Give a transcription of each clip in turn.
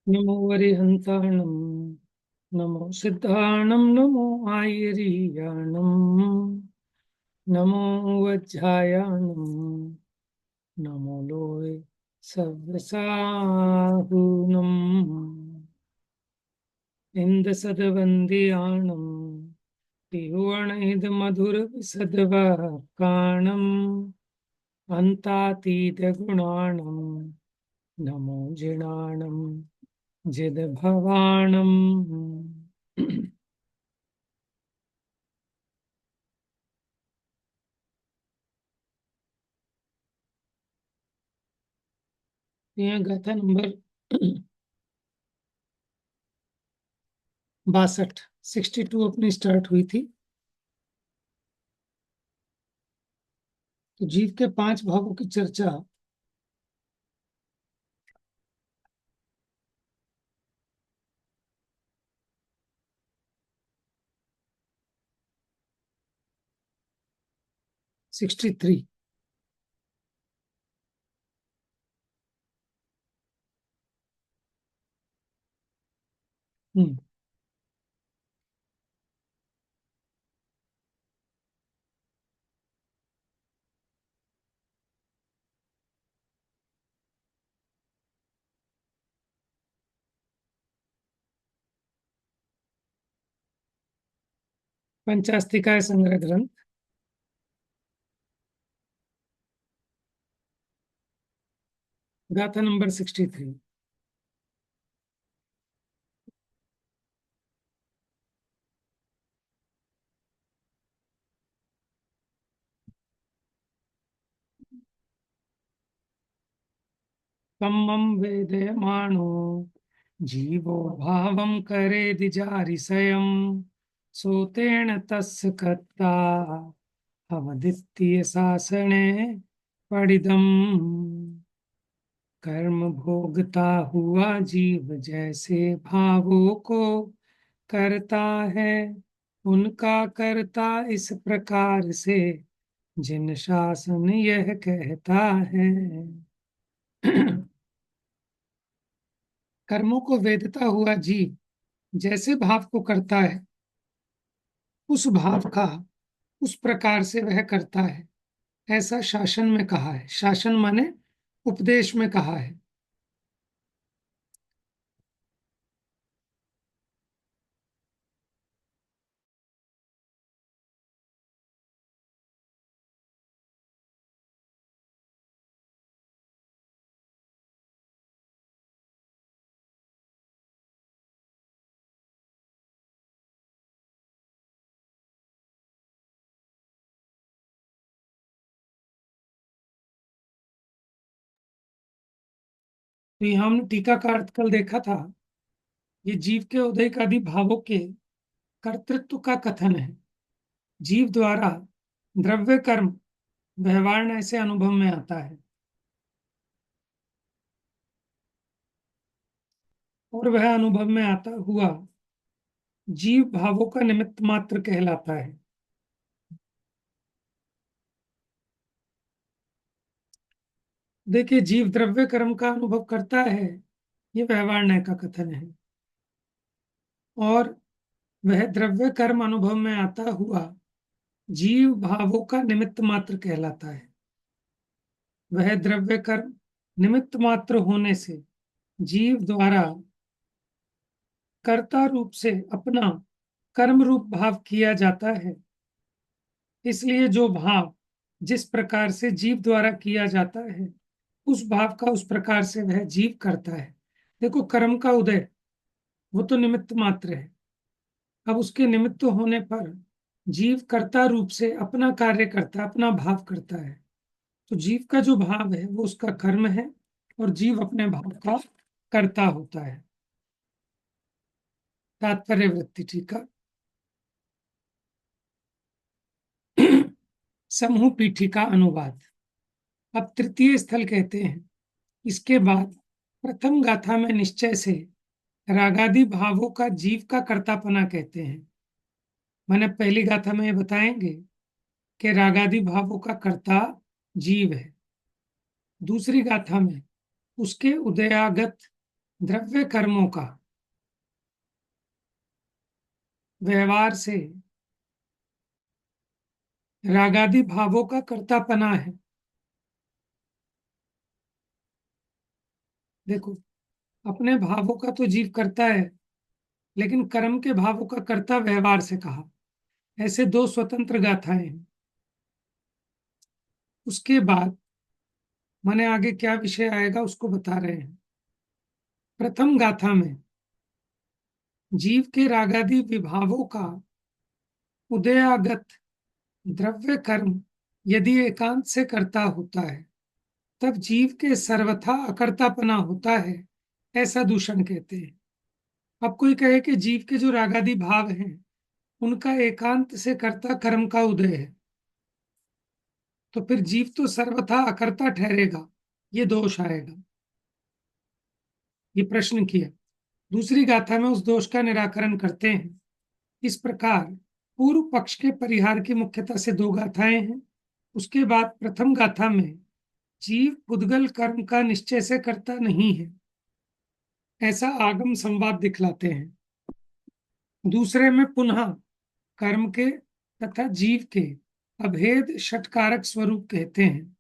नमो वरिहंताणं नमो सिद्धाणं नमो आयरीयाणं नमो वज्रायाणं नमो लोये सव्यसाहुनम् इन्दसदवन्द्याणं तिरुवणैर्मधुरविसदवकाणम् अन्तातीतगुणाणं नमो जिणाणं जिदभवाणम्। यह गाथा नंबर 62 अपनी स्टार्ट हुई थी। तो जीव के 5 भावों की चर्चा सिक्सटी थ्री। पंचास्तिकाय संग्रह ग्रंथ, गाथा नंबर 63। कम्मं वेदयमानो जीवो भावं करे दिजारिसयं सोतेन तस्य कर्ता अवदित्य शासने पडिदम्। कर्म भोगता हुआ जीव जैसे भावों को करता है, उनका करता इस प्रकार से जिन शासन यह कहता है। कर्मों को वेदता हुआ जीव जैसे भाव को करता है, उस भाव का उस प्रकार से वह करता है, ऐसा शासन में कहा है। शासन माने उपदेश में कहा है। तो ये हमने टीका का अर्थ कल देखा था। ये जीव के उदय आदि भावों के कर्तृत्व का कथन है। जीव द्वारा द्रव्य कर्म व्यवहार ऐसे अनुभव में आता है और वह अनुभव में आता हुआ जीव भावों का निमित्त मात्र कहलाता है। देखिए, जीव द्रव्य कर्म का अनुभव करता है, ये व्यवहार न्याय का कथन है। और वह द्रव्य कर्म अनुभव में आता हुआ जीव भावों का निमित्त मात्र कहलाता है। वह द्रव्य कर्म निमित्त मात्र होने से जीव द्वारा कर्ता रूप से अपना कर्म रूप भाव किया जाता है। इसलिए जो भाव जिस प्रकार से जीव द्वारा किया जाता है उस भाव का उस प्रकार से वह जीव करता है। देखो, कर्म का उदय वो तो निमित्त मात्र है। अब उसके निमित्त होने पर जीव कर्ता रूप से अपना कार्य करता है, अपना भाव करता है। तो जीव का जो भाव है वो उसका कर्म है और जीव अपने भाव का कर्ता होता है। तात्पर्य वृत्ति टीका। समूह पीठिका अनुवाद। अब तृतीय स्थल कहते हैं, इसके बाद प्रथम गाथा में निश्चय से रागादि भावों का जीव का कर्तापना कहते हैं। मैंने पहली गाथा में ये बताएंगे कि रागादि भावों का कर्ता जीव है। दूसरी गाथा में उसके उदयागत द्रव्य कर्मों का व्यवहार से रागादि भावों का कर्तापना है। देखो, अपने भावों का तो जीव करता है, लेकिन कर्म के भावों का कर्ता व्यवहार से कहा। ऐसे दो स्वतंत्र गाथाएं हैं। उसके बाद माने आगे क्या विषय आएगा उसको बता रहे हैं। प्रथम गाथा में जीव के रागादि विभावों का उदयागत द्रव्य कर्म यदि एकांत से करता होता है तब जीव के सर्वथा अकर्तापना होता है, ऐसा दूषण कहते हैं। अब कोई कहे कि जीव के जो रागादि भाव हैं उनका एकांत से कर्ता कर्म का उदय है, तो फिर जीव तो सर्वथा अकर्ता ठहरेगा, ये दोष आएगा। ये प्रश्न किया। दूसरी गाथा में उस दोष का निराकरण करते हैं। इस प्रकार पूर्व पक्ष के परिहार की मुख्यतः से दो गाथाएं हैं। उसके बाद प्रथम गाथा में जीव पुद्गल कर्म का निश्चय से करता नहीं है, ऐसा आगम संवाद दिखलाते हैं। दूसरे में पुनः कर्म के तथा जीव के अभेद षटकारक स्वरूप कहते हैं।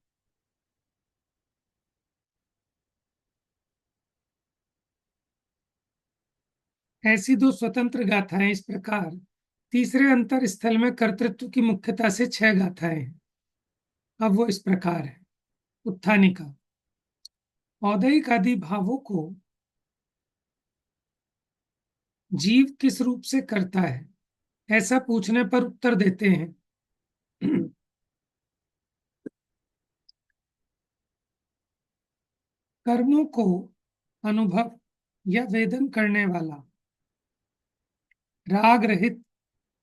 ऐसी दो स्वतंत्र गाथाएं इस प्रकार तीसरे अंतर स्थल में कर्तृत्व की मुख्यता से 6 गाथाएं हैं। अब वो इस प्रकार है। उत्थानिका। औदैहिक आदि भावों को जीव किस रूप से करता है, ऐसा पूछने पर उत्तर देते हैं। कर्मों को अनुभव या वेदन करने वाला राग रहित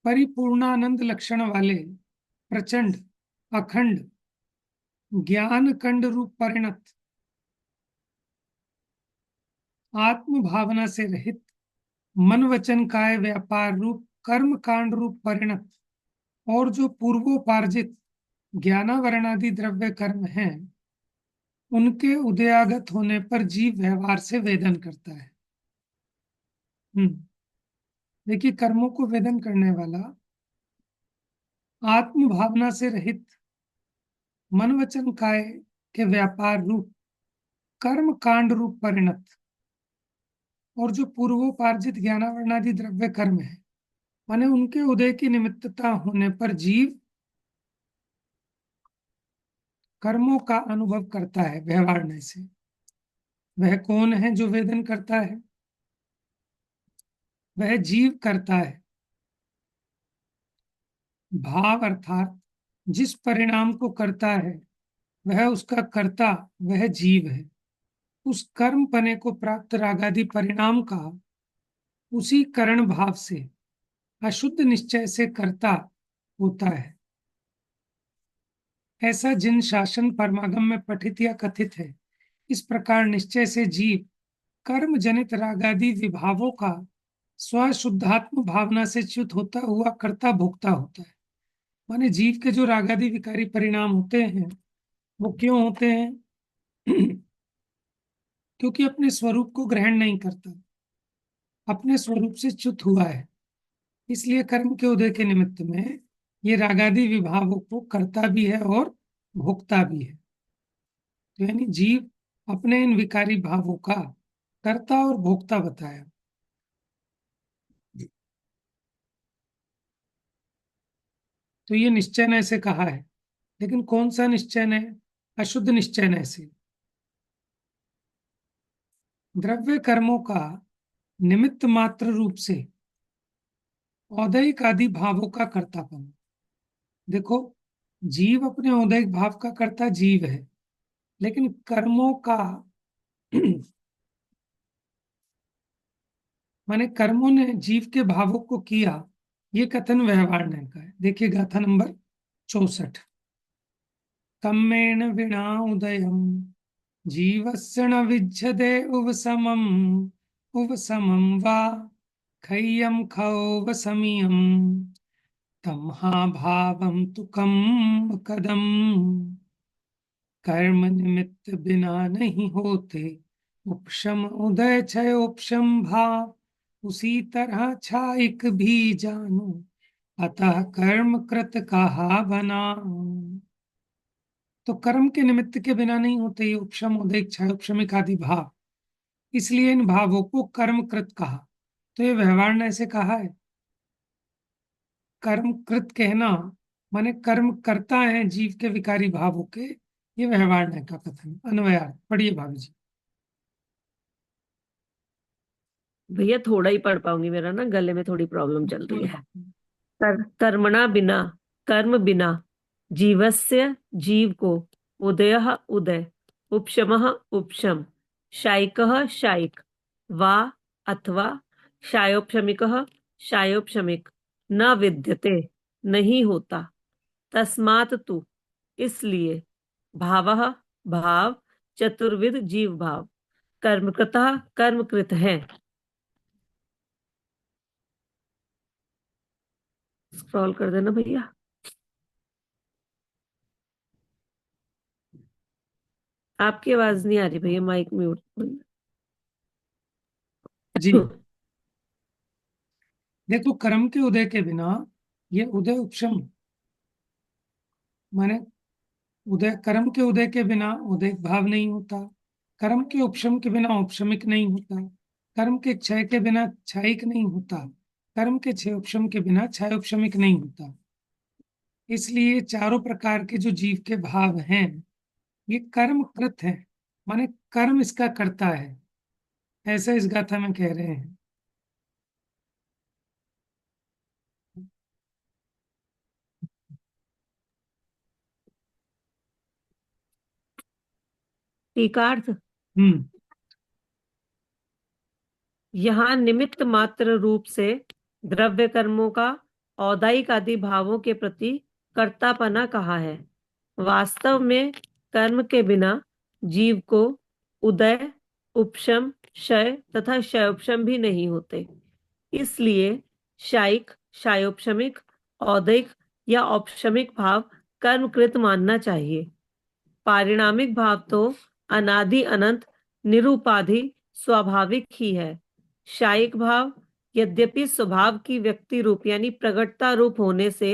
परिपूर्णानंद लक्षण वाले प्रचंड अखंड ज्ञान कंड रूप परिणत आत्म भावना से रहित मन वचन काय व्यापार रूप कर्म कांड रूप परिणत और जो पूर्वोपार्जित ज्ञानावरणादि द्रव्य कर्म हैं उनके उदयागत होने पर जीव व्यवहार से वेदन करता है। देखिए, कर्मों को वेदन करने वाला आत्म भावना से रहित मन वचन काय के व्यापार रूप कर्म कांड रूप परिणत और जो पूर्वोपार्जित ज्ञानावरणादि द्रव्य कर्म है माने उनके उदय की निमित्तता होने पर जीव कर्मों का अनुभव करता है व्यवहार से। वह कौन है जो वेदन करता है? वह जीव करता है। भाव अर्थात जिस परिणाम को करता है वह उसका कर्ता, वह जीव है। उस कर्म पने को प्राप्त रागादि परिणाम का उसी करण भाव से अशुद्ध निश्चय से कर्ता होता है। ऐसा जिन शासन परमागम में पठित या कथित है, इस प्रकार निश्चय से जीव कर्म जनित रागादि विभावों का स्वशुद्धात्म भावना से च्युत होता हुआ कर्ता भोक्ता होता है। माने जीव के जो रागादि विकारी परिणाम होते हैं वो क्यों होते हैं? क्योंकि अपने स्वरूप को ग्रहण नहीं करता, अपने स्वरूप से च्युत हुआ है। इसलिए कर्म के उदय के निमित्त में ये रागादि विभावों को करता भी है और भोगता भी है। तो यानी जीव अपने इन विकारी भावों का कर्ता और भोक्ता बताया। तो ये निश्चय ने ऐसे कहा है। लेकिन कौन सा निश्चयन है? अशुद्ध निश्चयन है। द्रव्य कर्मों का निमित्त मात्र रूप से औदैहिक आदि भावों का कर्तापन। देखो, जीव अपने औदैहिक भाव का कर्ता जीव है, लेकिन कर्मों का माने कर्मों ने जीव के भावों को किया, ये कथन व्यवहार न्याय का है। देखिए गाथा नंबर 64। कम्मेण विना उदयम जीवस्य न विद्यते उपशमम् उपशमं वा खय्यं खौवसमियम् तमहा भावं तु कम कदम। कर्म निमित्त बिना नहीं होते उपशम उदय क्षय उपशम भाव, उसी तरह छाइक भी जानो अतः कर्म कृत कहा बना। तो कर्म के निमित्त के बिना नहीं होते ये उपशम उदय क्षय उपशमिक आदि भाव, इसलिए इन भावों को कर्मकृत कहा। तो ये व्यवहार ने ऐसे कहा है। कर्मकृत कहना माने कर्म करता है जीव के विकारी भावों के, ये व्यवहार न्याय का कथन। अन्वयार्थ पढ़िए भाभी जी। भैया थोड़ा ही पढ़ पाऊंगी, मेरा ना गले में थोड़ी प्रॉब्लम चल रही कोई है। बात नहीं। कर्मणा बिना, कर्म बिना जीवस्य जीव को उदयः उदय, उपशमः उपशम, शायिकः शायिक, वा अथवा शायोपशमिकः शायोपशमिक न विद्यते नहीं होता। तस्मात् तु इसलिए भावः भाव चतुर्विध जीव भाव कर्मकृतः कर्मकृत है। स्क्रॉल कर देना भैया। आपकी आवाज नहीं आ रही भैया, माइक म्यूट। जी, देखो कर्म के उदय के बिना ये उदय उपशम माने उदय, कर्म के उदय के बिना उदय भाव नहीं होता, कर्म के उपशम के बिना उपशमिक नहीं होता, कर्म के क्षय के बिना क्षयिक नहीं होता, कर्म के क्षय उपशम के बिना क्षय उपशमिक नहीं होता। इसलिए चारों प्रकार के जो जीव के भाव हैं ये कर्म कृत है, माने कर्म इसका करता है, ऐसा इस गाथा में कह रहे हैं। टीकार्थ, हम्म। यहाँ निमित्त मात्र रूप से द्रव्य कर्मों का औदायिक आदि भावों के प्रति कर्तापना कहा है। वास्तव में कर्म के बिना जीव को उदय उपशम क्षय तथा क्षयोपशम भी नहीं होते। इसलिए शायिक शायोपशमिक औदैक या औपशमिक भाव कर्मकृत मानना चाहिए। पारिणामिक भाव तो अनादि अनंत निरुपाधि स्वाभाविक ही है। शायिक भाव यद्यपि स्वभाव की व्यक्ति रूप यानी प्रगटता रूप होने से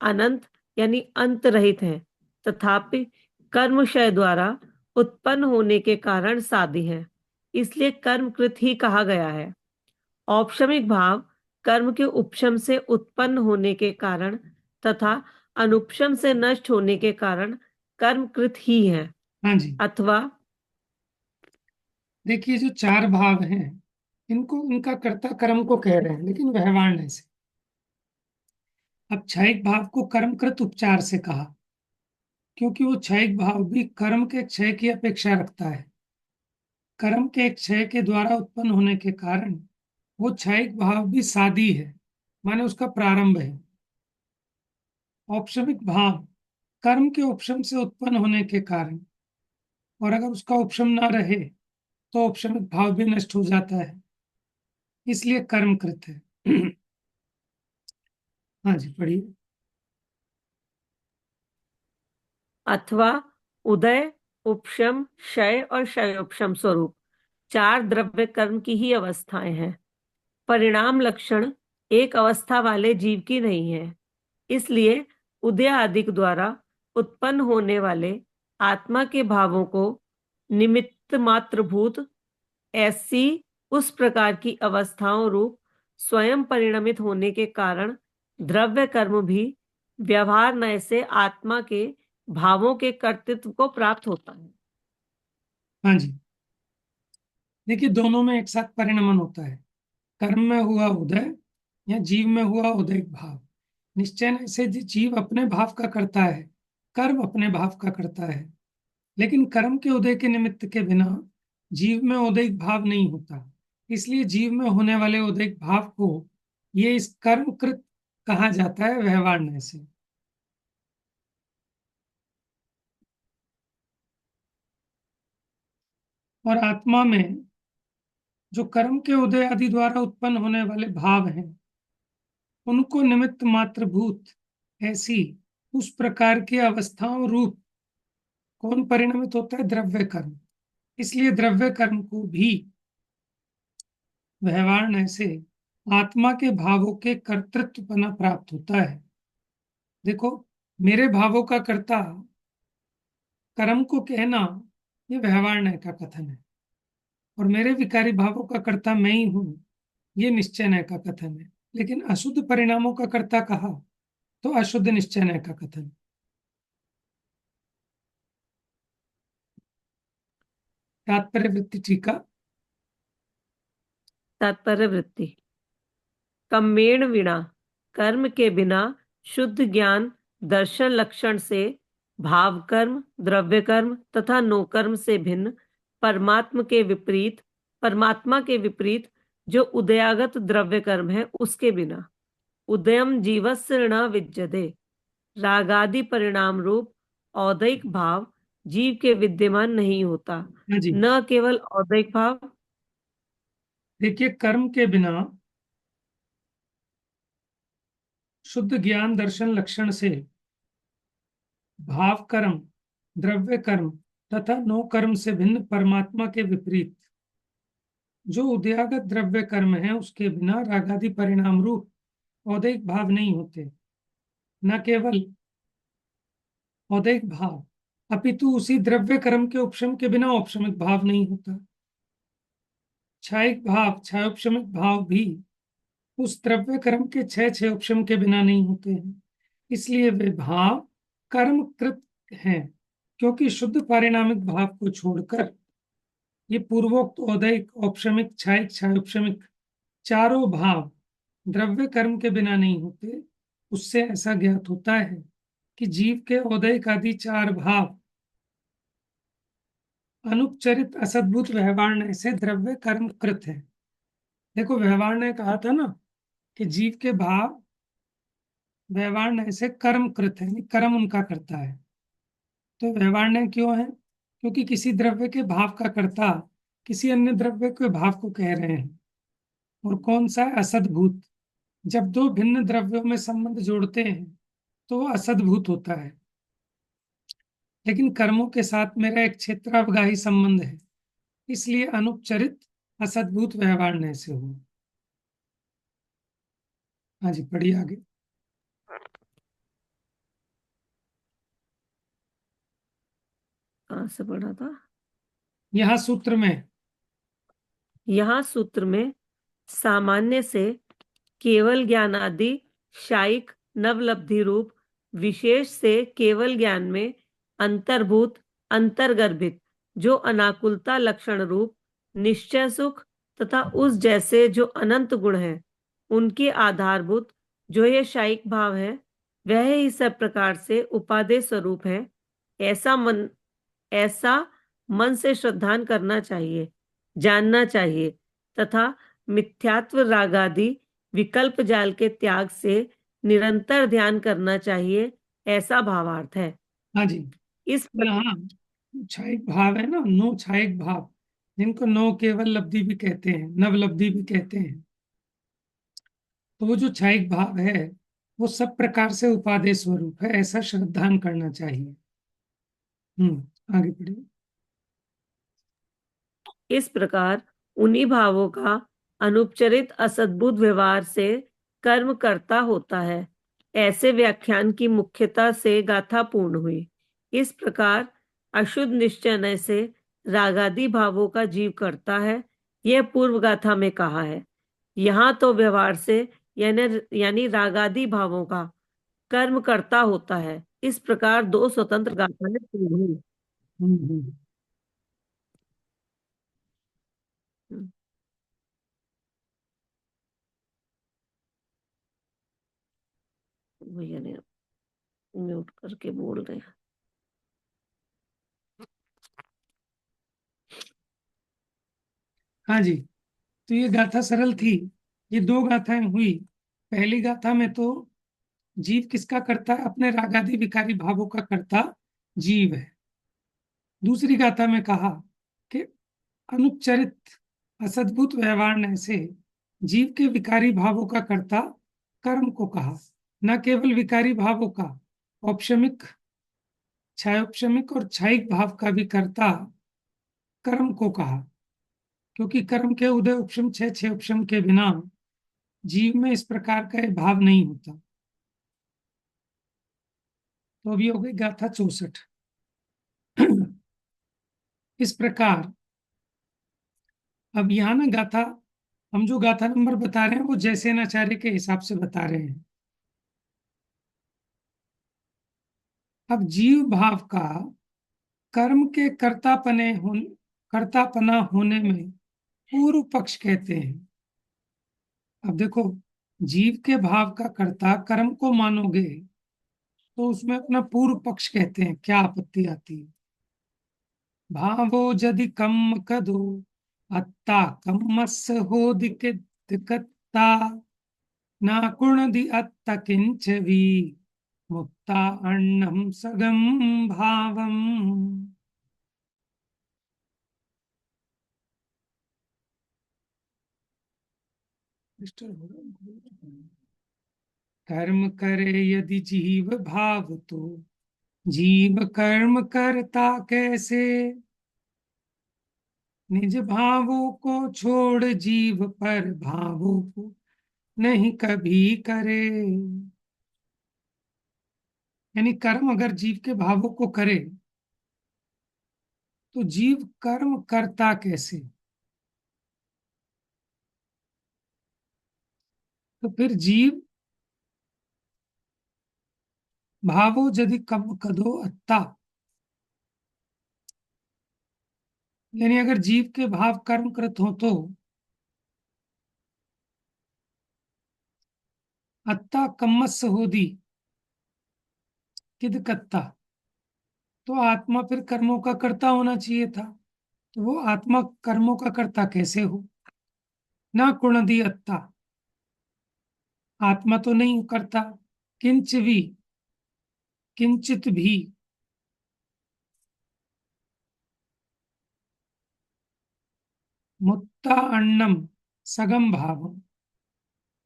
अनंत यानी अंत रहित है, तथापि कर्मशय द्वारा उत्पन्न होने के कारण साधी है, इसलिए कर्मकृत ही कहा गया है। औपशमिक भाव कर्म के उपशम से उत्पन्न होने के कारण तथा अनुपशम से नष्ट होने के कारण कर्मकृत ही है। हाँ जी, अथवा देखिए जो चार भाव हैं इनको इनका कर्ता कर्म को कह रहे हैं, लेकिन व्यवहार नहीं से। अब क्षयिक भाव को कर्मकृत उपचार से कहा, क्योंकि वो क्षयिक भाव भी कर्म के क्षय की अपेक्षा रखता है। कर्म के क्षय के द्वारा उत्पन्न होने के कारण वो क्षयिक भाव भी सादी है, माने उसका प्रारंभ है। औपशमिक भाव कर्म के उपशम से उत्पन्न होने के कारण, और अगर उसका उपशम ना रहे तो औपशमिक भाव भी नष्ट हो जाता है, इसलिए कर्मकृत है। हाँ जी, पढ़िए। अथवा उदय उपशम क्षय और क्षयोपशम स्वरूप चार द्रव्य कर्म की ही अवस्थाएं हैं। परिणाम लक्षण एक अवस्था वाले जीव की नहीं है। इसलिए उदय आदि द्वारा उत्पन्न होने वाले आत्मा के भावों को निमित्त मात्र भूत ऐसी उस प्रकार की अवस्थाओं रूप स्वयं परिणमित होने के कारण द्रव्य कर्म भी व्यवहार नय से आत्मा के भावों के कर्तृत्व को प्राप्त होता है। हाँ जी, देखिए दोनों में एक साथ परिणमन होता है। कर्म में हुआ उदय या जीव में हुआ उदयिक भाव। निश्चय से जीव अपने भाव का करता है, कर्म अपने भाव का करता है। लेकिन कर्म के उदय के निमित्त के बिना जीव में उदयिक भाव नहीं होता। इसलिए जीव में होने वाले उदयिक भाव को ये इस कर्मकृत कहा जाता है व्यवहार से। और आत्मा में जो कर्म के उदय आदि द्वारा उत्पन्न होने वाले भाव हैं, उनको निमित्त मात्र भूत ऐसी उस प्रकार की अवस्थाओं रूप कौन परिणमित होता है? द्रव्य कर्म। इसलिए द्रव्य कर्म को भी व्यवहार से आत्मा के भावों के कर्तृत्वपना प्राप्त होता है। देखो, मेरे भावों का कर्ता कर्म को कहना, ये व्यवहार न्याय का कथन है। और मेरे विकारी भावों का कर्ता मैं ही हूं, ये निश्चय न्याय का कथन है। लेकिन अशुद्ध परिणामों का कर्ता कहा तो अशुद्ध निश्चय न्याय का कथन। तात्पर्य वृत्ति टीका। तात्पर्य वृत्ति। कर्मेण विना, कर्म के बिना शुद्ध ज्ञान दर्शन लक्षण से भाव कर्म, द्रव्य कर्म तथा नो कर्म से भिन्न परमात्मा के विपरीत जो उदयागत द्रव्य कर्म है, उसके बिना उदयम जीवस्य न विद्यते, रागादि परिणाम रूप औदैक भाव जीव के विद्यमान नहीं होता। हाँ जी, न केवल औदैक भाव, देखिए कर्म के बिना शुद्ध ज्ञान दर्शन लक्षण से भाव कर्म, द्रव्य कर्म तथा नो कर्म से भिन्न परमात्मा के विपरीत जो उदयागत द्रव्य कर्म है, उसके बिना रागादि परिणाम रूप औदैक भाव नहीं होते। न केवल औदैक भाव अपितु उसी द्रव्य कर्म के उपशम के बिना औपशमिक भाव नहीं होता। क्षयिक भाव, क्षयोपशमिक भाव भी उस द्रव्य कर्म के क्षय उपशम के बिना नहीं होते हैं। इसलिए वे भाव कर्मकृत हैं, क्योंकि शुद्ध पारिणामिक भाव को छोड़कर ये पूर्वोक्त औदैक, औपशमिक, क्षयिक, क्षयोपशमिक चारों भाव द्रव्य कर्म के बिना नहीं होते। उससे ऐसा ज्ञात होता है कि जीव के औदैक आदि चार भाव अनुपचरित असद्भुत व्यवहार से द्रव्य कर्म कृत है। देखो, व्यवहार ने कहा था ना कि जीव के भाव व्यवहार से कर्म कृत है, कर्म उनका करता है। तो व्यवहार ने क्यों है? क्योंकि किसी द्रव्य के भाव का कर्ता किसी अन्य द्रव्य के भाव को कह रहे हैं। और कौन सा है? असद्भुत। जब दो भिन्न द्रव्यों में संबंध जोड़ते हैं तो वो असद्भुत होता है। लेकिन कर्मों के साथ मेरा एक क्षेत्रावगाही संबंध है, इसलिए अनुपचरित असद्भुत व्यवहार से हो। हाँ जी, पढ़िए आगे। कहाँ से पढ़ा था? यहाँ सूत्र में यहाँ सूत्र में सामान्य से केवल ज्ञान आदि शायिक नवलब्धि रूप विशेष से केवल ज्ञान में अंतर्भूत अंतर्गर्भित जो अनाकुलता लक्षण रूप निश्चय सुख तथा उस जैसे जो अनंत गुण है, उनके आधारभूत जो ये शायिक भाव है, वह ही सब प्रकार से उपादेय स्वरूप है। ऐसा मन से श्रद्धान करना चाहिए, जानना चाहिए तथा मिथ्यात्व रागादि विकल्प जाल के त्याग से निरंतर ध्यान करना चाहिए, ऐसा भावार्थ है। हाँ जी, इस यहाँ क्षयिक भाव है ना, नो क्षयिक भाव, जिनको नो केवल लब्धि भी कहते हैं, नव लब्धि भी कहते हैं। तो वो जो क्षयिक भाव है वो सब प्रकार से उपादेय स्वरूप है, ऐसा श्रद्धान करना चाहिए। आगे पढ़िए। इस प्रकार उन्हीं भावों का अनुपचरित असद्भुत व्यवहार से कर्म करता होता है। ऐसे व्याख्यान की मुख्यता से गाथा पूर्ण हुई। इस प्रकार अशुद्ध निश्चय से रागादि भावों का जीव करता है, यह पूर्व गाथा में कहा है। यहाँ तो व्यवहार से यानी रागादि भावों का कर्म करता होता है। इस प्रकार दो स्वतंत्र गाथाएं पूरी हुई। हम्म। हम्म, भैया ने म्यूट करके बोल रहे हैं। हाँ जी, तो ये गाथा सरल थी। ये दो गाथाएं हुई। पहली गाथा में तो जीव किसका करता है? अपने रागादि विकारी भावों का करता जीव है। दूसरी गाथा में कहा कि अनुच्चरित असद्भुत व्यवहार से जीव के विकारी भावों का कर्ता कर्म को कहा। न केवल विकारी भावों का, औपशमिक, छायोपशमिक और छायिक भाव का भी कर्ता कर्म को कहा, क्योंकि कर्म के उदय उपशम छह छह उपशम के बिना जीव में इस प्रकार का एक भाव नहीं होता। तो अभी हो गई गाथा 64। इस प्रकार अब यहाँ ना गाथा, हम जो गाथा नंबर बता रहे हैं वो जयसेनाचार्य के हिसाब से बता रहे हैं। अब जीव भाव का कर्म के कर्तापना होने में पूर्व पक्ष कहते हैं। अब देखो, जीव के भाव का कर्ता कर्म को मानोगे तो उसमें अपना पूर्व पक्ष कहते हैं, क्या आपत्ति आती है? भावो जदि कम कदो अत्ता कम्मस हो दिक्कत्ता ना कुण दि अत्त किंच भी मुक्ता अन्नम सगम भावम। कर्म करे यदि जीव भाव तो जीव कर्म करता कैसे? निज भावों को छोड़ जीव पर भावों को नहीं कभी करे। यानी कर्म अगर जीव के भावों को करे तो जीव कर्म करता कैसे? तो फिर जीव भावो यदि कम कदो अत्ता, यानी अगर जीव के भाव कर्म कृत हो तो अत्ता कम्मस होदी किद कत्ता, तो आत्मा फिर कर्मों का कर्ता होना चाहिए था। तो वो आत्मा कर्मों का कर्ता कैसे हो? ना कुणदी अत्ता, आत्मा तो नहीं करता। किंच भी, किंचित भी, मुत्ता अन्नम सगम भाव,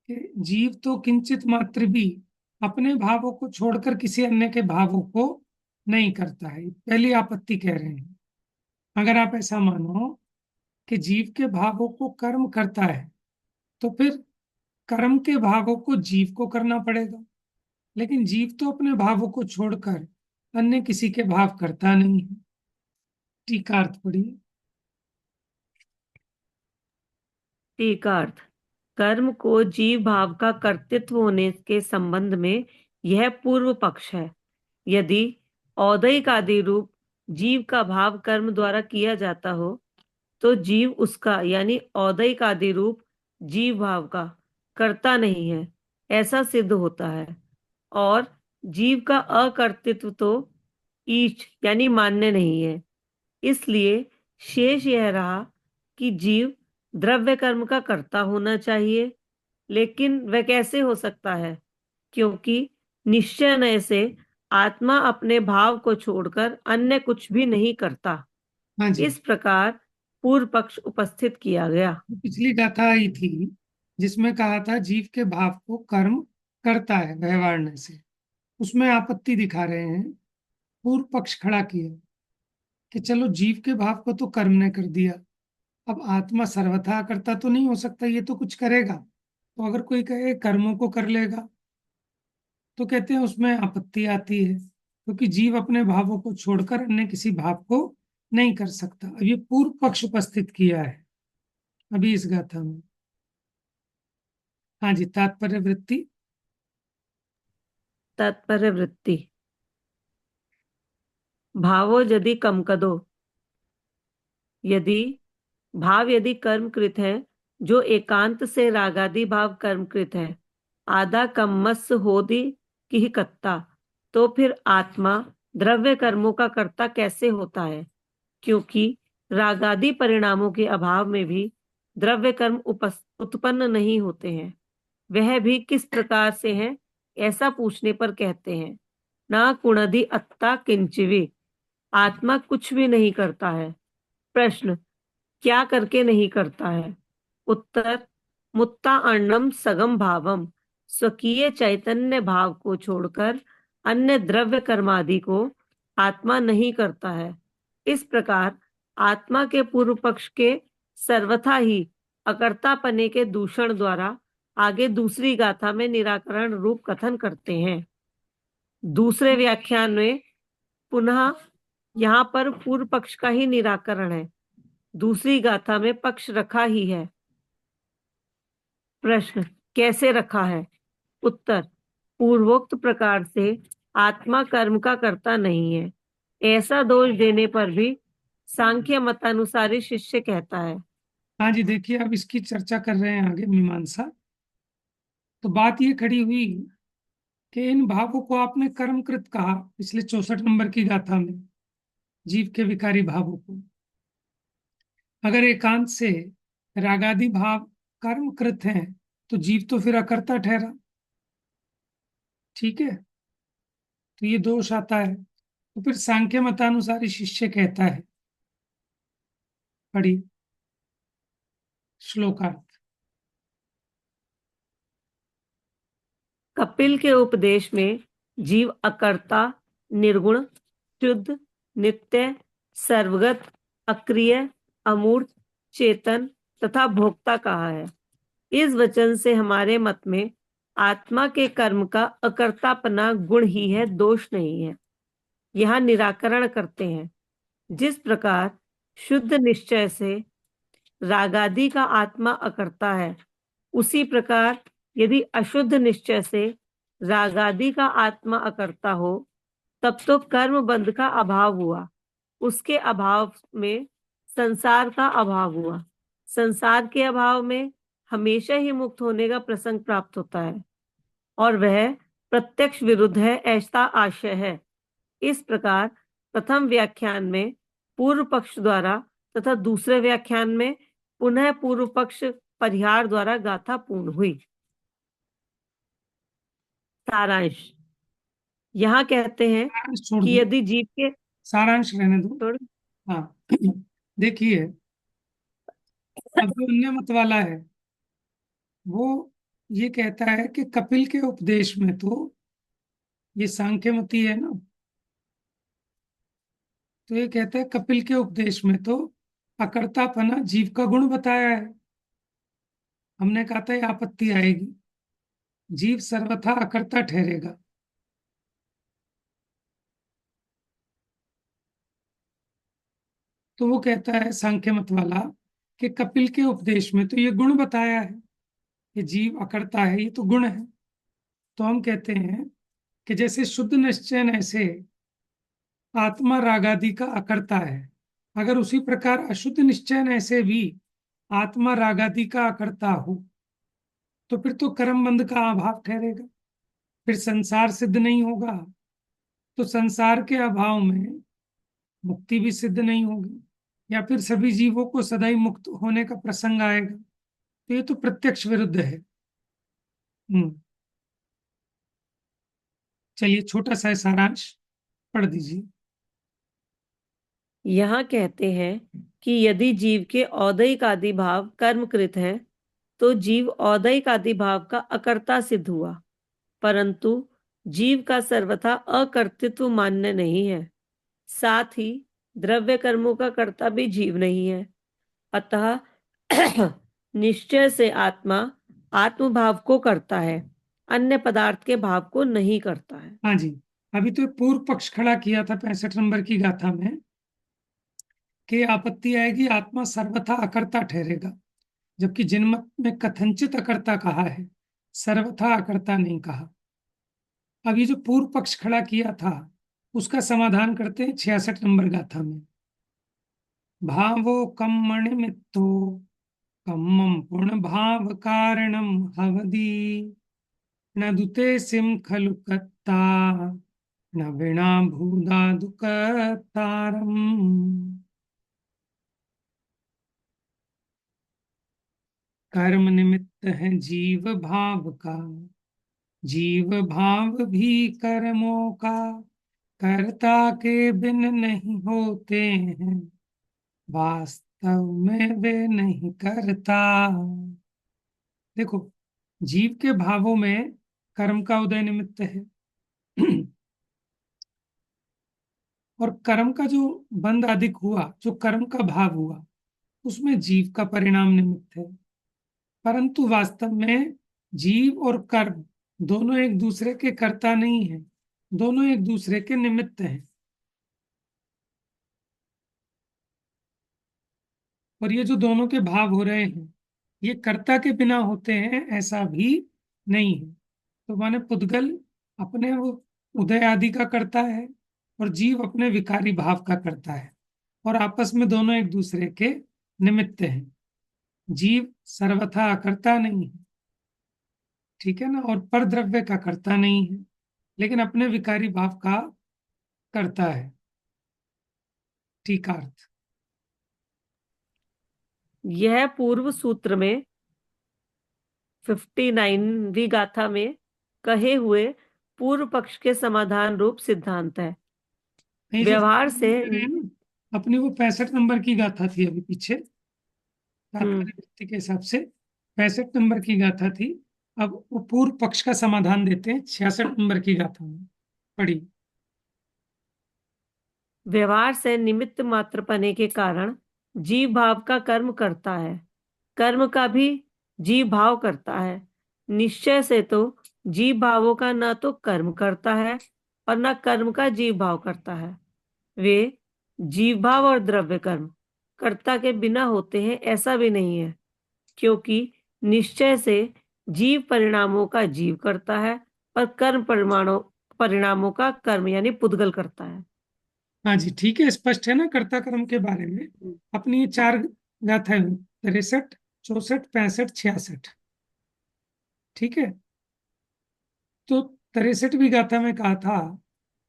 जीव तो किंचित मात्र भी अपने भावों को छोड़कर किसी अन्य के भावों को नहीं करता है। पहली आपत्ति कह रहे हैं। अगर आप ऐसा मानो कि जीव के भावों को कर्म करता है तो फिर कर्म के भावों को जीव को करना पड़ेगा। लेकिन जीव तो अपने भावों को छोड़कर अन्य किसी के भाव करता नहीं है। टीकार्थ पढ़िए। टीकार्थ। कर्म को जीव भाव का कर्तृत्व होने के संबंध में यह पूर्व पक्ष है। यदि औदैक आदि रूप जीव का भाव कर्म द्वारा किया जाता हो तो जीव उसका यानी औदैक आदि रूप जीव भाव का कर्ता नहीं है, ऐसा सिद्ध होता है। और जीव का अकर्तृत्व तो ईच यानी मान्य नहीं है। इसलिए शेष यह रहा कि जीव द्रव्य कर्म का कर्ता होना चाहिए। लेकिन वह कैसे हो सकता है, क्योंकि निश्चय से आत्मा अपने भाव को छोड़कर अन्य कुछ भी नहीं करता। हाँ जी, इस प्रकार पूर्व पक्ष उपस्थित किया गया। तो पिछली गाथा आई थी जिसमें कहा था जीव के भाव को कर्म करता है व्यवहार से, उसमें आपत्ति दिखा रहे हैं। पूर्व पक्ष खड़ा किया कि चलो जीव के भाव को तो कर्म ने कर दिया, अब आत्मा सर्वथा करता तो नहीं हो सकता, ये तो कुछ करेगा। तो अगर कोई कहे कर्मों को कर लेगा तो कहते हैं उसमें आपत्ति आती है, क्योंकि जीव अपने भावों को छोड़कर अन्य किसी भाव को नहीं कर सकता। अब ये पूर्व पक्ष उपस्थित किया है अभी इस गाथा में। हाँ जी, तात्पर्य वृत्ति। तात्पर्य वृत्ति। भावो यदि कम कदो, यदि भाव यदि कर्मकृत है, जो एकांत से रागादि भाव कर्मकृत है, आधा कम्मस होदि की कत्ता, तो फिर आत्मा द्रव्य कर्मों का कर्ता कैसे होता है? क्योंकि रागादि परिणामों के अभाव में भी द्रव्य कर्म उत्पन्न नहीं होते हैं। वह भी किस प्रकार से हैं, ऐसा पूछने पर कहते हैं, ना कुणधि अत्ता किंचिवी, आत्मा कुछ भी नहीं करता है। प्रश्न, क्या करके नहीं करता है? उत्तर, मुत्ता अन्नम सगम भावम, स्वकीय चैतन्य भाव को छोड़कर अन्य द्रव्य कर्मादि को आत्मा नहीं करता है। इस प्रकार आत्मा के पूर्व पक्ष के सर्वथा ही अकर्तापने के दूषण द्वारा आगे दूसरी गाथा में निराकरण रूप कथन करते हैं। दूसरे व्याख्यान में पुनः यहाँ पर पूर्व पक्ष का ही निराकरण है, दूसरी गाथा में पक्ष रखा ही है। प्रश्न, कैसे रखा है? उत्तर, पूर्वोक्त प्रकार से आत्मा कर्म का कर्ता नहीं है, ऐसा दोष देने पर भी सांख्य मतानुसारी शिष्य कहता है। हाँ जी, देखिए अब इसकी चर्चा कर रहे हैं आगे मीमांसा। तो बात ये खड़ी हुई कि इन भावों को आपने कर्मकृत कहा पिछले 64 नंबर की गाथा में, जीव के विकारी भावों को। अगर एकांत से रागादि भाव कर्मकृत हैं तो जीव तो फिर अकर्ता ठहरा। ठीक है, तो ये दोष आता है। तो फिर सांख्य मतानुसारी शिष्य कहता है, पढ़ी श्लोकार्थ। कपिल के उपदेश में जीव अकर्ता, निर्गुण, शुद्ध, नित्य, सर्वगत, अक्रिय, अमूर्त, चेतन तथा भोक्ता कहा है। इस वचन से हमारे मत में आत्मा के कर्म का अकर्तापना गुण ही है, दोष नहीं है। यहाँ निराकरण करते हैं, जिस प्रकार शुद्ध निश्चय से रागादि का आत्मा अकर्ता है, उसी प्रकार यदि अशुद्ध निश्चय से रागादि का आत्मा अकर्ता हो, तब तो कर्म बंध का अभाव हुआ, उसके अभाव में संसार का अभाव हुआ। संसार के अभाव में हमेशा ही मुक्त होने का प्रसंग प्राप्त होता है, और वह प्रत्यक्ष विरुद्ध है, ऐसा आशय है। इस प्रकार प्रथम व्याख्यान में पूर्व पक्ष द्वारा तथा दूसरे व्याख्यान में पुनः पूर्व पक्ष परिहार द्वारा गाथा पूर्ण हुई। सारांश, यहाँ कहते हैं सारांश छोड़ कि दो, यदि जीव के सारांश रहने दो। छोड़ हाँ देखिए, अब जो अन्य मत वाला है वो ये कहता है कि कपिल के उपदेश में तो, ये सांख्य मती है ना, तो ये कहता है कपिल के उपदेश में तो अकर्तापना जीव का गुण बताया है। हमने कहा था ये आपत्ति आएगी, जीव सर्वथा अकर्ता ठहरेगा। तो वो कहता है सांख्य मत वाला कि कपिल के उपदेश में तो ये गुण बताया है कि जीव अकर्ता है, ये तो गुण है। तो हम कहते हैं कि जैसे शुद्ध निश्चय ऐसे आत्मा रागादि का अकर्ता है, अगर उसी प्रकार अशुद्ध निश्चय ऐसे भी आत्मा रागादि का अकर्ता हो, तो फिर तो कर्म बंध का अभाव ठहरेगा, फिर संसार सिद्ध नहीं होगा। तो संसार के अभाव में मुक्ति भी सिद्ध नहीं होगी, या फिर सभी जीवों को सदैव मुक्त होने का प्रसंग आएगा। तो ये तो प्रत्यक्ष विरुद्ध है। चलिए छोटा सा सारांश पढ़ दीजिए। यहाँ कहते हैं कि यदि जीव के औदैक आदि भाव कर्मकृत हैं, तो जीव औदैक आदि भाव का अकर्ता सिद्ध हुआ, परंतु जीव का सर्वथा अकर्तृत्व मान्य नहीं है। साथ ही द्रव्य कर्मों का कर्ता भी जीव नहीं है। अतः निश्चय से आत्मा आत्मभाव को करता है, अन्य पदार्थ के भाव को नहीं करता है। हाँ जी, अभी तो पूर्व पक्ष खड़ा किया था 65 नंबर की गाथा में कि आपत्ति आएगी आत्मा सर्वथा अकर्ता ठहरेगा, जबकि जिनमत में कथनचित अकर्ता कहा है, सर्वथा अकर्ता नहीं कहा। अब ये जो पूर्व पक्ष खड़ा किया था उसका समाधान करते हैं 66 नंबर गाथा में। भावो कम्मणिमित्तो कम्मं पूर्ण भाव कारणम हवदी न दुते सिम खलु कत्ता न वीणा भूदा दुकतारम। कर्म निमित्त है जीव भाव का, जीव भाव भी कर्मों का, कर्ता के बिन नहीं होते हैं, वास्तव में वे नहीं करता। देखो, जीव के भावों में कर्म का उदय निमित्त है और कर्म का जो बंध अधिक हुआ, जो कर्म का भाव हुआ, उसमें जीव का परिणाम निमित्त है। परंतु वास्तव में जीव और कर्म दोनों एक दूसरे के कर्ता नहीं है, दोनों एक दूसरे के निमित्त हैं। और ये जो दोनों के भाव हो रहे हैं, ये कर्ता के बिना होते हैं ऐसा भी नहीं है। तो माने पुद्गल अपने वो उदय आदि का करता है और जीव अपने विकारी भाव का करता है, और आपस में दोनों एक दूसरे के निमित्त हैं। जीव सर्वथा करता नहीं है, ठीक है ना, और पर द्रव्य का करता नहीं है, लेकिन अपने विकारी भाव का करता है। टीकार्थ। यह पूर्व सूत्र में 59वीं गाथा में कहे हुए पूर्व पक्ष के समाधान रूप सिद्धांत है। नहीं, जो व्यवहार से है ना, अपनी वो 65 नंबर की गाथा थी अभी पीछे, तात्पर्य वृत्ति के हिसाब से 65 नंबर की गाथा थी। अब वो पूर्व पक्ष का समाधान देते हैं 66 नंबर की गाथा में। पढ़ी। व्यवहार से निमित्त मात्र पने के कारण जीव भाव का कर्म करता है, कर्म का भी जीव भाव करता है। निश्चय से तो जीव भावों का न तो कर्म करता है और न कर्म का जीव भाव करता है। वे जीव भाव और द्रव्य कर्म कर्ता के बिना होते हैं ऐसा भी नहीं है, क्योंकि निश्चय से जीव परिणामों का जीव करता है और कर्म परिणामों का कर्म यानी पुद्गल करता है। हाँ जी, ठीक है, स्पष्ट है ना कर्ता कर्म के बारे में। अपनी ये चार गाथाएं हुई, 63, 64, 65, 66। ठीक है। तो 63वीं गाथा में कहा था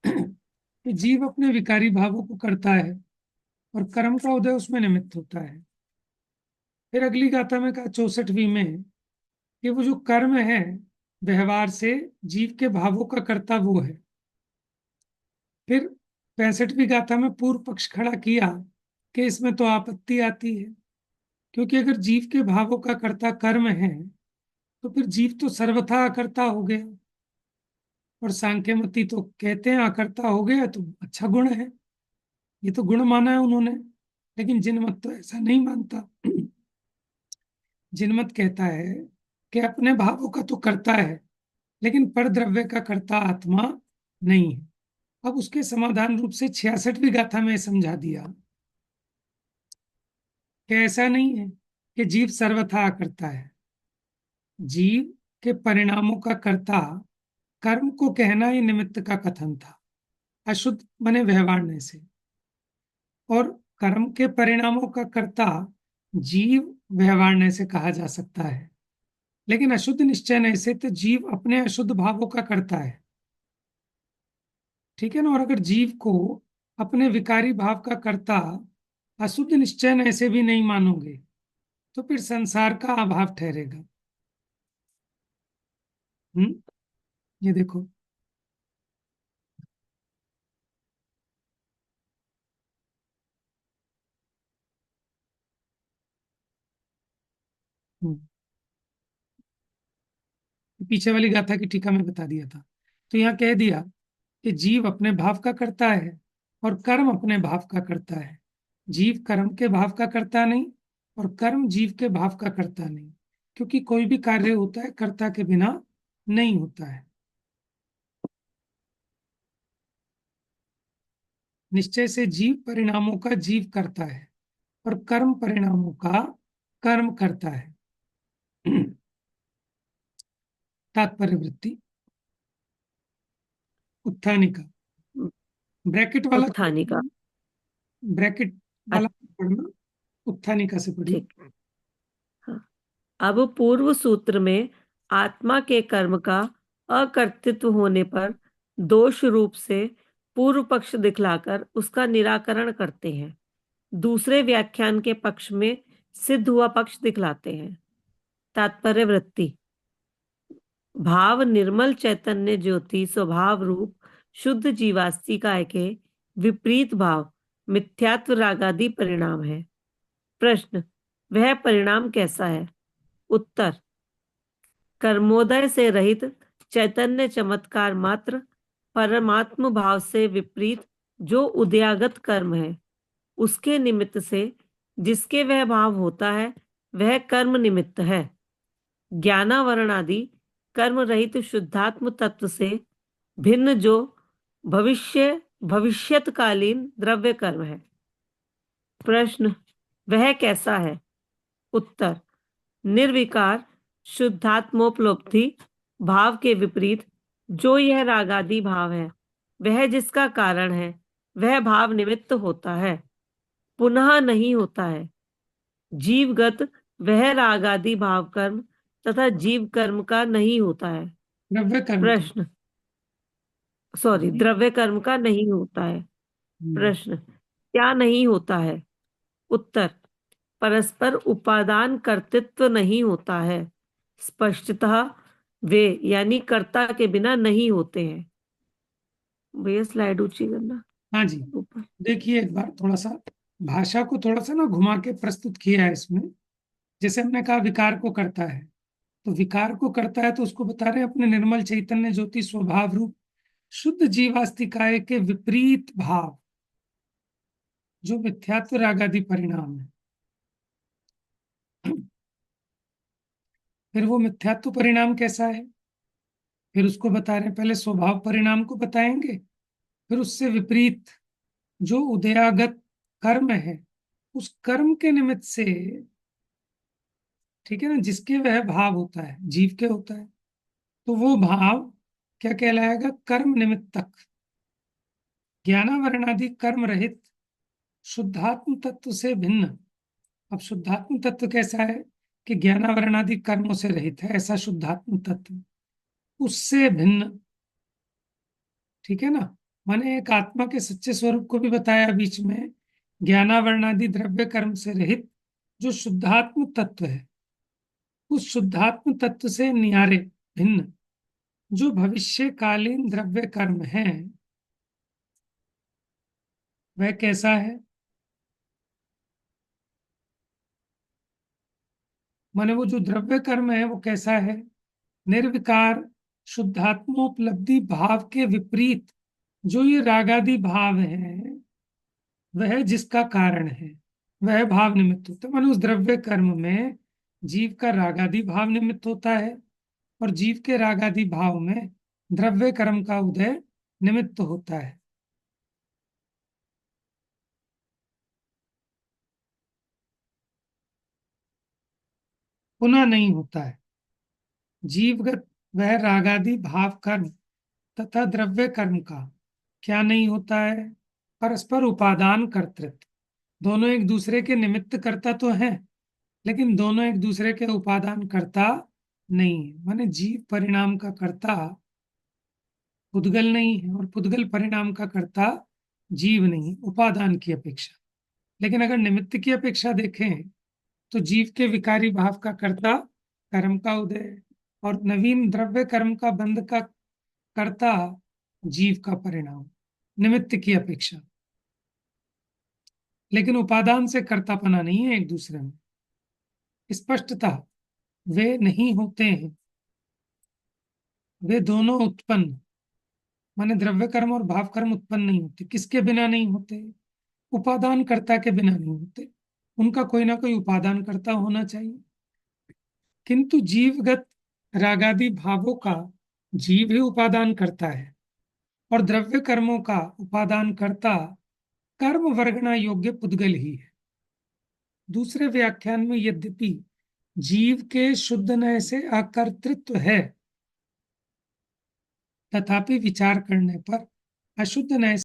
कि जीव अपने विकारी भावों को करता है और कर्म का उदय उसमें निमित्त होता है। फिर अगली गाथा में कहा 64वीं में कि वो जो कर्म है, व्यवहार से जीव के भावों का कर्ता वो है। फिर 65वीं गाथा में पूर्व पक्ष खड़ा किया कि इसमें तो आपत्ति आती है, क्योंकि अगर जीव के भावों का कर्ता कर्म है तो फिर जीव तो सर्वथा अकर्ता हो गया। और सांख्यमती तो कहते हैं अकर्ता हो गया तो अच्छा गुण है, ये तो गुण माना है उन्होंने। लेकिन जिनमत तो ऐसा नहीं मानता। जिनमत कहता है कि अपने भावों का तो करता है, लेकिन पर द्रव्य का कर्ता आत्मा नहीं है। अब उसके समाधान रूप से 66वीं गाथा में समझा दिया कि ऐसा नहीं है कि जीव सर्वथा करता है। जीव के परिणामों का कर्ता कर्म को कहना ही निमित्त का कथन था, अशुद्ध मने व्यवहार से। और कर्म के परिणामों का कर्ता जीव व्यवहार से कहा जा सकता है, लेकिन अशुद्ध निश्चय से तो जीव अपने अशुद्ध भावों का करता है, ठीक है ना। और अगर जीव को अपने विकारी भाव का कर्ता अशुद्ध निश्चय से भी नहीं मानोगे तो फिर संसार का अभाव ठहरेगा। ये देखो। हम्म, पीछे वाली गाथा की टीका में बता दिया था। तो यहाँ कह दिया कि जीव अपने भाव का करता है और कर्म अपने भाव का करता है। जीव कर्म के भाव का करता नहीं और कर्म जीव के भाव का करता नहीं, क्योंकि कोई भी कार्य होता है कर्ता के बिना नहीं होता है। निश्चय से जीव परिणामों का जीव करता है और कर्म परिणामों का कर्म करता है। तात्पर्य वृत्ति उत्थानिका। ब्रैकेट वाला उत्थानिका। ब्रैकेट वाला पढ़ना, उत्थानिका से पढ़िए। ठीक। हाँ। अब पूर्व सूत्र में आत्मा के कर्म का अकर्तृत्व होने पर दोष रूप से पूर्व पक्ष दिखलाकर उसका निराकरण करते हैं। दूसरे व्याख्यान के पक्ष में सिद्ध हुआ पक्ष दिखलाते हैं। तात्पर्य वृत्ति। भाव निर्मल चैतन्य ज्योति स्वभाव रूप शुद्ध जीवास्तिकाय के विपरीत भाव मिथ्यात्व रागादि परिणाम है। प्रश्न, वह परिणाम कैसा है? उत्तर, कर्मोदय से रहित चैतन्य चमत्कार मात्र परमात्म भाव से विपरीत जो उदयागत कर्म है, उसके निमित्त से जिसके वह भाव होता है, वह कर्म निमित्त है। ज्ञानावरण आदि कर्म रहित शुद्धात्म तत्व से भिन्न जो भविष्यतकालीन द्रव्य कर्म है। प्रश्न, वह कैसा है? उत्तर, निर्विकार शुद्धात्मोपलब्धि भाव के विपरीत जो यह रागादि भाव है, वह जिसका कारण है, वह भाव निमित्त होता है, पुनः नहीं होता है। जीवगत वह रागादि भाव कर्म तथा जीव कर्म का नहीं होता है। द्रव्य कर्म का। प्रश्न, द्रव्य कर्म का नहीं होता है। हम्म, प्रश्न, क्या नहीं होता है? उत्तर, परस्पर उपादान कर्तृत्व नहीं होता है। स्पष्टतः वे यानी कर्ता के बिना नहीं होते हैं। भैया स्लाइड ऊंची करना हाँ जी। ऊपर। देखिए एक बार थोड़ा सा भाषा को थोड़ा सा ना घुमा के प्रस्तुत किया है इसमें। जैसे हमने कहा विकार को करता है, तो विकार को करता है तो उसको बता रहे हैं अपने निर्मल चैतन्य ज्योति स्वभाव रूप शुद्ध जीवास्तिकाय के विपरीत भाव जो मिथ्यात्व रागादि परिणाम है। फिर वो मिथ्यात्व परिणाम कैसा है, फिर उसको बता रहे हैं। पहले स्वभाव परिणाम को बताएंगे, फिर उससे विपरीत जो उदयागत कर्म है, उस कर्म के निमित्त से, ठीक है ना, जिसके वह भाव होता है, जीव के होता है, तो वो भाव क्या कहलाएगा? कर्म निमित्तक। ज्ञानावरणादि कर्म रहित शुद्धात्म तत्व से भिन्न। अब शुद्धात्म तत्व कैसा है कि ज्ञानावरणादि कर्मों से रहित है, ऐसा शुद्धात्म तत्व उससे भिन्न। ठीक है ना, माने एक आत्मा के सच्चे स्वरूप को भी बताया बीच में। ज्ञानावरणादि द्रव्य कर्म से रहित जो शुद्धात्म तत्व है, उस शुद्धात्म तत्व से न्यारे भिन्न जो भविष्यकालीन द्रव्य कर्म है, वह कैसा है? माने वो जो द्रव्य कर्म है वो कैसा है? निर्विकार शुद्धात्मोपलब्धि भाव के विपरीत जो ये रागादि भाव है, वह जिसका कारण है, वह भाव निमित्त होता है। माने उस द्रव्य कर्म में जीव का रागादि भाव निमित्त होता है, और जीव के रागादि भाव में द्रव्य कर्म का उदय निमित्त होता है। पुनः नहीं होता है। जीवगत वह रागादि भाव कर्म तथा द्रव्य कर्म का क्या नहीं होता है? परस्पर उपादान कर्तृत्व। दोनों एक दूसरे के निमित्त कर्ता तो हैं, लेकिन दोनों एक दूसरे के उपादान कर्ता नहीं है। माने जीव परिणाम का कर्ता पुद्गल नहीं है, और पुद्गल परिणाम का कर्ता जीव नहीं, उपादान की अपेक्षा। लेकिन अगर निमित्त की अपेक्षा देखें तो जीव के विकारी भाव का कर्ता कर्म का उदय है, और नवीन द्रव्य कर्म का बंध का कर्ता जीव का परिणाम, निमित्त की अपेक्षा। लेकिन उपादान से कर्तापना नहीं है एक दूसरे में। स्पष्टता वे नहीं होते हैं, वे दोनों उत्पन्न, माने द्रव्य कर्म और भाव कर्म उत्पन्न नहीं होते। किसके बिना नहीं होते? उपादान कर्ता के बिना नहीं होते। उनका कोई ना कोई उपादान कर्ता होना चाहिए। किंतु जीवगत रागादि भावों का जीव ही उपादान करता है, और द्रव्य कर्मों का उपादान कर्ता कर्म वर्गना योग्य पुद्गल ही है। दूसरे व्याख्यान में यद्यपि जीव के शुद्ध नय से अकर्तृत्व है, तथापि विचार करने पर अशुद्ध नय